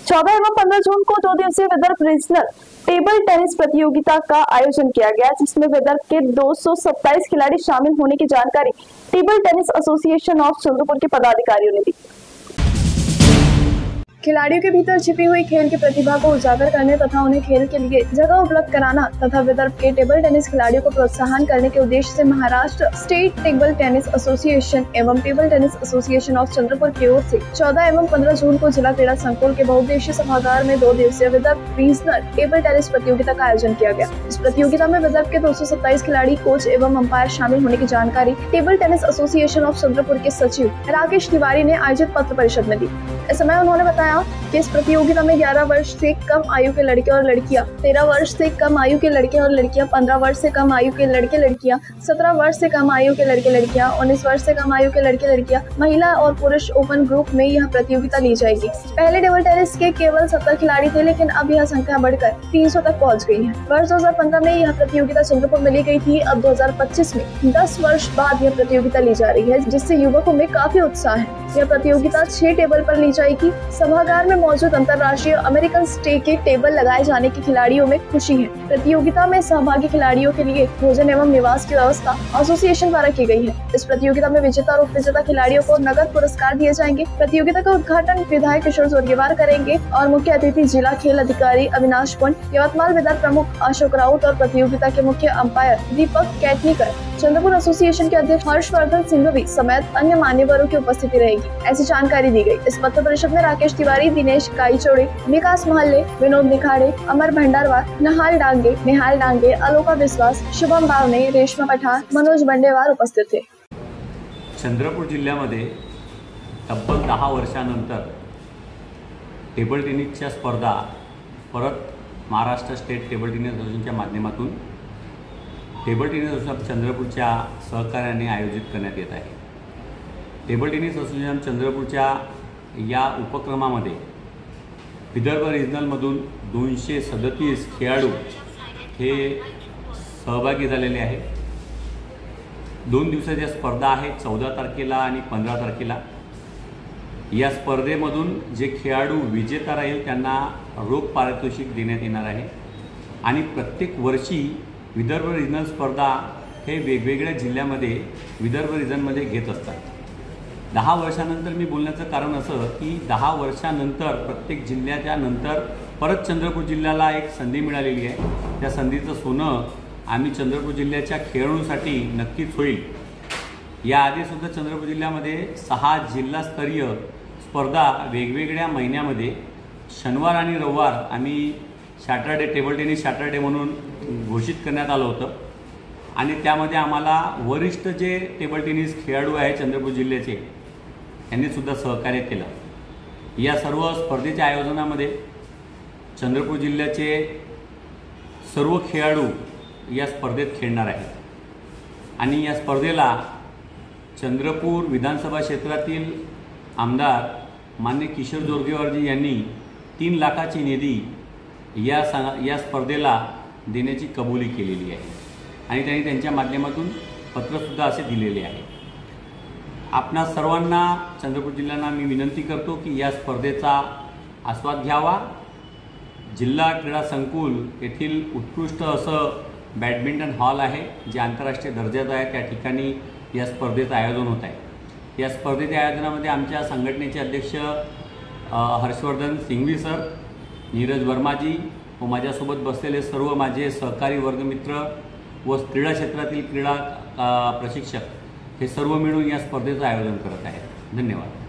14 एवं 15 जून को 2 दिवसीय विदर्भ रीजनल टेबल टेनिस प्रतियोगिता का आयोजन किया गया, जिसमें विदर्भ के 227 खिलाड़ी शामिल होने की जानकारी table tennis association of Chandrapur के पदाधिकारियों ने दी। खिलाड़ियों के भीतर छिपी हुई खेल की प्रतिभा को उजागर करने तथा उन्हें खेल के लिए जगह उपलब्ध कराना तथा विदर्भ के टेबल टेनिस खिलाड़ियों को प्रोत्साहन करने के उद्देश्य से Maharashtra state table tennis association एवं table tennis association of Chandrapur की ओर से 14 एवं 15 जून को जिला क्रीड़ा संकुल के बहुउद्देशीय सभागार में 2 दिवसीय विदर्भ रीजनल टेबल टेनिस प्रतियोगिता का आयोजन किया गया। इस प्रतियोगिता में विदर्भ के 227 खिलाड़ी, कोच एवं अंपायर शामिल होने की जानकारी table tennis association of Chandrapur के सचिव राकेश तिवारी ने आयोजित पत्र परिषद में दी। इस समय उन्होंने बताया कि इस प्रतियोगिता में 11 वर्ष से कम आयु के लड़के और लड़कियां, 13 वर्ष से कम आयु के लड़के और लड़कियां, 15 वर्ष से कम आयु के लड़के लड़कियां, 17 वर्ष से कम आयु के लड़के लड़कियां, 19 वर्ष से कम आयु के लड़के लड़कियां, महिला और पुरुष ओपन ग्रुप में यह प्रतियोगिता ली जाएगी। पहले टेबल टेनिस के केवल 70 खिलाड़ी थे, लेकिन अब यह संख्या बढ़कर 300 तक पहुँच गई है। वर्ष 2015 में यह प्रतियोगिता चंद्रपुर में ली गई थी। अब 2025 में 10 वर्ष बाद यह प्रतियोगिता ली जा रही है, जिससे युवकों में काफी उत्साह है। यह प्रतियोगिता 6 टेबल पर ली जाएगी। सभागार में मौजूद अंतर्राष्ट्रीय अमेरिकन स्टेक के टेबल लगाए जाने की खिलाड़ियों में खुशी है। प्रतियोगिता में सहभागी खिलाड़ियों के लिए भोजन एवं निवास की व्यवस्था एसोसिएशन द्वारा की गई है। इस प्रतियोगिता में विजेता और उपविजेता खिलाड़ियों को नगद पुरस्कार दिए जाएंगे। प्रतियोगिता का उद्घाटन विधायक किशोर जोरगेवार करेंगे और मुख्य अतिथि जिला खेल अधिकारी अविनाश पुन, यवतमाल विदर्भ प्रमुख अशोक राउत और प्रतियोगिता के मुख्य अंपायर दीपक कैटनीकर, चंद्रपुर एसोसिएशन के अध्यक्ष हर्षवर्धन सिंघवी समेत अन्य मान्यवरों की उपस्थिति रहेगी, ऐसी जानकारी दी गई। इस पत्र परिषद में राकेश तिवारी, दिनेश काईचोड़े, विकास महल्ले, विनोद निखाड़े, अमर भंडारवार, निहाल डांगे, अलोका विश्वास, शुभम बावने, रेशमा पठाण, मनोज बंडेवार उपस्थित थे। चंद्रपूर जिल्ह्यामध्ये तब्बल 10 वर्षानंतर टेबल टेनिसच्या स्पर्धा परत महाराष्ट्र स्टेट टेबल टेनिस एसोसिएशनच्या माध्यमातून टेबल टेनिस एसोसिएशन चंद्रपूरच्या सहकार्याने आयोजित करण्यात येत आहे। टेबल टेनिस एसोसिएशन चंद्रपूरच्या या उपक्रमामध्ये विदर्भ रिजनलमधून 237 खेळाडू हे सहभागी झालेले आहेत। 2 दिवसाच्या स्पर्धा आहे, 14 तारखेला आणि 15 तारखेला। या स्पर्धेमधून जे खेळाडू विजेता राहील त्यांना रोख पारितोषिक देण्यात येणार आहे आणि प्रत्येक वर्षी विदर्भ रिजनल स्पर्धा हे वेगवेगळ्या जिल्ह्यामध्ये विदर्भ रिजनमध्ये घेत असतात। 10 वर्षानंतर मी बोलण्याचं कारण असं की 10 वर्षानंतर प्रत्येक जिल्ह्याच्या नंतर परत चंद्रपूर जिल्ह्याला एक संधी मिळालेली आहे। त्या संधीचं सोनं आम्ही चंद्रपूर जिल्ह्याच्या खेळाडूंसाठी नक्कीच होईल। याआधीसुद्धा चंद्रपूर जिल्ह्यामध्ये 6 जिल्हास्तरीय स्पर्धा वेगवेगळ्या महिन्यामध्ये शनिवार आणि रविवार आम्ही सॅटर्डे टेबल टेनिस सॅटर्डे म्हणून घोषित करण्यात आलं होतं आणि त्यामध्ये आम्हाला वरिष्ठ जे टेबल टेनिस खेळाडू आहे चंद्रपूर जिल्ह्याचे यांनी सुद्धा सहकार्य केलं। या सर्व स्पर्धेच्या आयोजनामध्ये चंद्रपूर जिल्ह्याचे सर्व खेळाडू या स्पर्धेत खेळणार आहेत आणि या स्पर्धेला चंद्रपूर विधानसभा क्षेत्रातील आमदार माननीय किशोर जोरगेवारजी यांनी 3 लाखाची निधी या स्पर्धेला देण्याची कबुली केलेली आहे आणि त्यांनी त्यांच्या माध्यमातून पत्रसुद्धा असे दिलेले आहे। आपणा सर्वांना चंद्रपूर जिल्ह्यांना मी विनंती करतो की या स्पर्धेचा आस्वाद घ्यावा। जिल्हा क्रीडा संकुल येथील उत्कृष्ट असं बॅडमिंटन हॉल आहे जे आंतरराष्ट्रीय दर्जाचं आहे। त्या ठिकाणी या स्पर्धेचं आयोजन होत आहे। या स्पर्धेच्या आयोजनामध्ये आमच्या संघटनेचे अध्यक्ष हर्षवर्धन सिंघवी सर, नीरज वर्माजी व माझ्यासोबत बसलेले सर्व माझे सहकारी वर्गमित्र व क्रीडा क्षेत्रातील क्रीडा प्रशिक्षक हे सर्व मिळून या स्पर्धेचं आयोजन करत आहेत। धन्यवाद।